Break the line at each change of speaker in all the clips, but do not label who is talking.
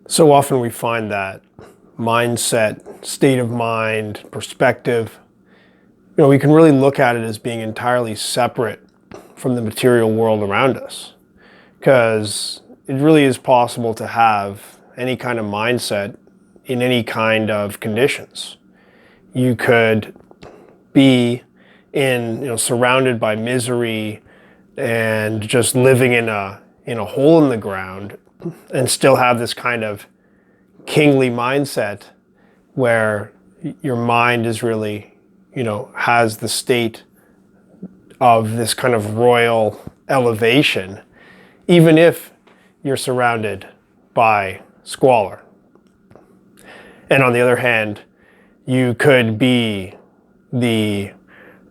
So often we find that mindset, state of mind, perspective, we can really look at it as being entirely separate from the material world around us. Because it really is possible to have any kind of mindset in any kind of conditions. You could be surrounded by misery and just living in a hole in the ground and still have this kind of kingly mindset where your mind is really, has the state of this kind of royal elevation, even if you're surrounded by squalor. And on the other hand, you could be the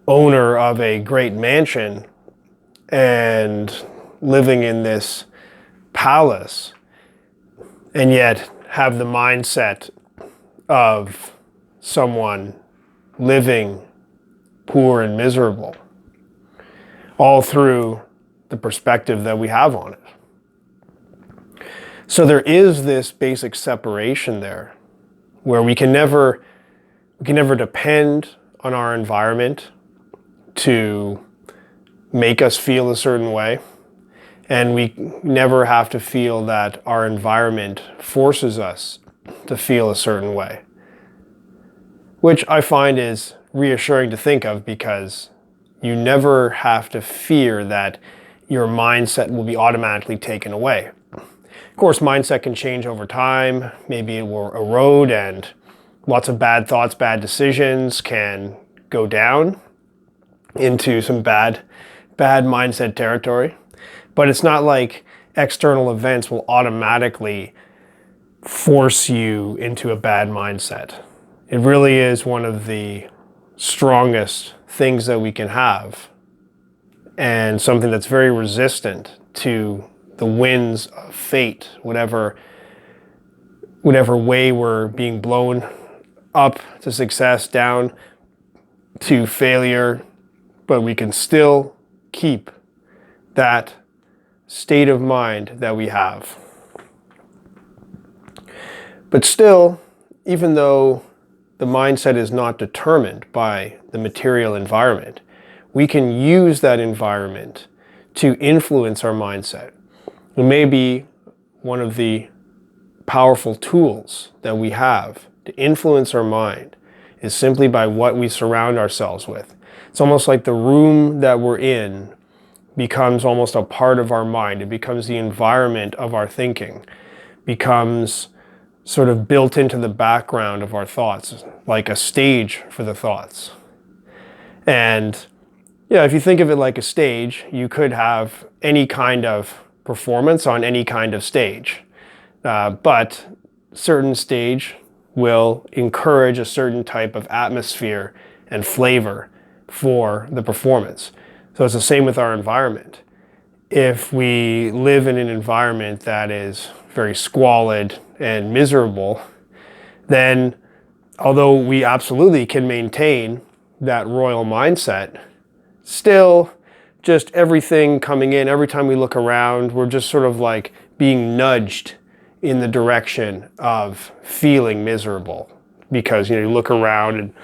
owner of a great mansion and living in this palace, and yet have the mindset of someone living poor and miserable, all through the perspective that we have on it. So there is this basic separation there where we can never depend on our environment to make us feel a certain way. And we never have to feel that our environment forces us to feel a certain way, which I find is reassuring to think of, because you never have to fear that your mindset will be automatically taken away. Of course, mindset can change over time. Maybe it will erode and lots of bad thoughts, bad decisions can go down into some bad mindset territory. But it's not like external events will automatically force you into a bad mindset. It really is one of the strongest things that we can have, and something that's very resistant to the winds of fate, whatever way we're being blown up to success, down to failure, but we can still keep that state of mind that we have. But still, even though the mindset is not determined by the material environment, we can use that environment to influence our mindset. It may be one of the powerful tools that we have to influence our mind is simply by what we surround ourselves with. It's almost like the room that we're in becomes almost a part of our mind. It becomes the environment of our thinking, becomes sort of built into the background of our thoughts, like a stage for the thoughts. And yeah, if you think of it like a stage, you could have any kind of performance on any kind of stage. But certain stage will encourage a certain type of atmosphere and flavor for the performance. So it's the same with our environment. If we live in an environment that is very squalid and miserable, then although we absolutely can maintain that royal mindset, still just everything coming in, every time we look around, we're just sort of like being nudged in the direction of feeling miserable. Because you look around and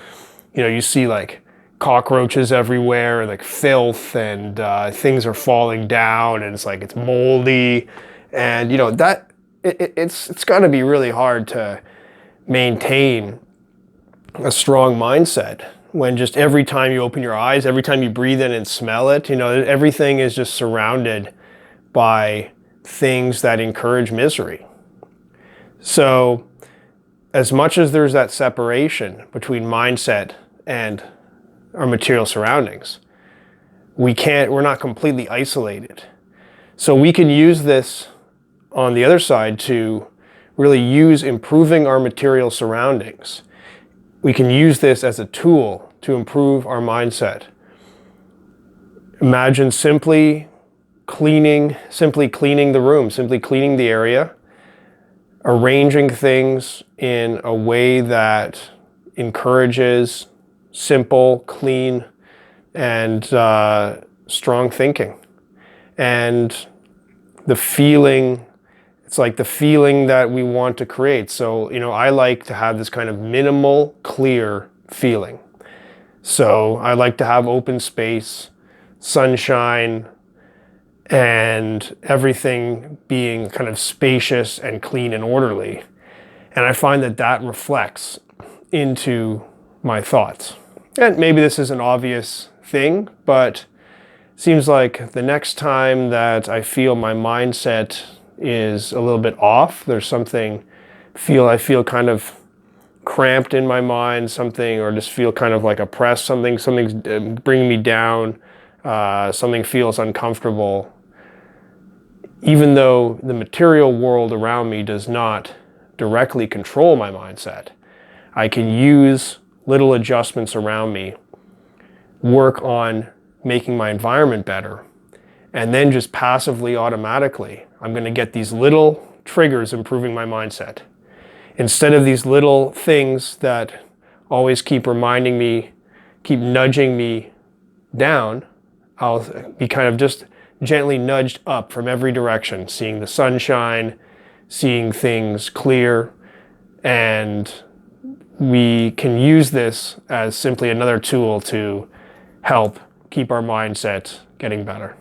you see like cockroaches everywhere, and like filth, and things are falling down, and it's moldy, and that it's got to be really hard to maintain a strong mindset when just every time you open your eyes, every time you breathe in and smell it, everything is just surrounded by things that encourage misery. So as much as there's that separation between mindset and our material surroundings, we're not completely isolated. So we can use this on the other side to really use improving our material surroundings. We can use this as a tool to improve our mindset. Imagine simply cleaning the room, simply cleaning the area, arranging things in a way that encourages simple, clean, and strong thinking. And the feeling It's like the feeling that we want to create. So, I like to have this kind of minimal, clear feeling. So I like to have open space, sunshine, and everything being kind of spacious and clean and orderly. And I find that that reflects into my thoughts. And maybe this is an obvious thing, but it seems like the next time that I feel my mindset is a little bit off, there's something, I feel kind of cramped in my mind, something, or just feel kind of like oppressed, something's bringing me down, something feels uncomfortable. Even though the material world around me does not directly control my mindset, I can use little adjustments around me, work on making my environment better, and then just passively, automatically, I'm going to get these little triggers improving my mindset. Instead of these little things that always keep reminding me, keep nudging me down, I'll be kind of just gently nudged up from every direction, seeing the sunshine, seeing things clear, and we can use this as simply another tool to help keep our mindset getting better.